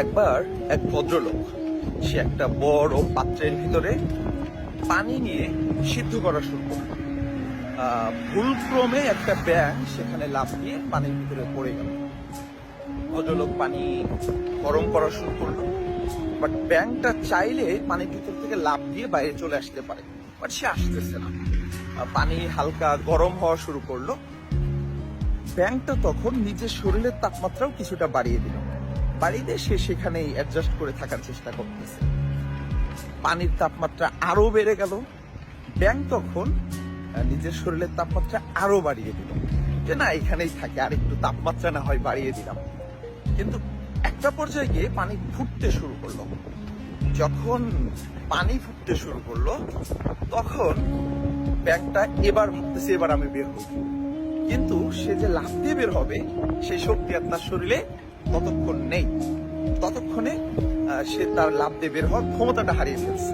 একবার এক ভদ্রলোক সে একটা বড় পাত্রের ভিতরে পানি নিয়ে সিদ্ধ করা শুরু করল। ভুলক্রমে একটা ব্যাঙ সেখানে লাফ দিয়ে পানির ভিতরে পড়ে গেল। ভদ্রলোক পানি গরম করা শুরু করলো, বাট ব্যাঙটা চাইলে পানির ভিতর থেকে লাফ দিয়ে বাইরে চলে আসতে পারে, বাট সে আসতেছে না। পানি হালকা গরম হওয়া শুরু করলো। ব্যাঙটা তখন নিজের শরীরের তাপমাত্রাও কিছুটা বাড়িয়ে দিল। বাড়িয়ে দিয়ে সে সেখানেই অ্যাডজাস্ট করে থাকার চেষ্টা করতেছে। পানির তাপমাত্রা আরো বেড়ে গেল। ব্যাঙ তখন নিজের শরীরের তাপমাত্রা আরো বাড়িয়ে দিল, যে না এখানেই থাকে, আর একটু তাপমাত্রা না হয় বাড়িয়ে দিলাম। কিন্তু একটা পর্যায়ে গিয়ে পানি ফুটতে শুরু করলো। যখন পানি ফুটতে শুরু করলো তখন ব্যাঙটা এবার ভাবতেছে এবার আমি বের হই, কিন্তু সে যে লাফ দিয়ে বের হবে সেই শক্তি আর তার শরীরে ততক্ষণ নেই। ততক্ষণে সে তার লাফ দিয়ে বের হওয়ার ক্ষমতাটা হারিয়ে ফেলছে।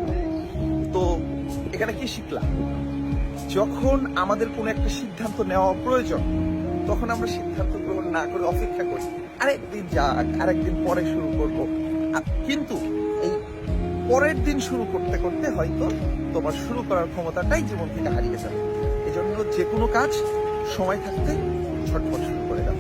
তো এখানে কি শিখলাম? যখন আমাদের কোনো একটা সিদ্ধান্ত নেওয়া প্রয়োজন, তখন আমরা সিদ্ধান্ত গ্রহণ না করে অপেক্ষা করি, আরেকদিন যাক, আরেকদিন পরে শুরু করবো। কিন্তু এই পরের দিন শুরু করতে করতে হয়তো তোমার শুরু করার ক্ষমতাটাই জীবন থেকে হারিয়ে যাবে। এজন্য যে কোনো কাজ সময় থাকতে ঝটপট শুরু করে দাও।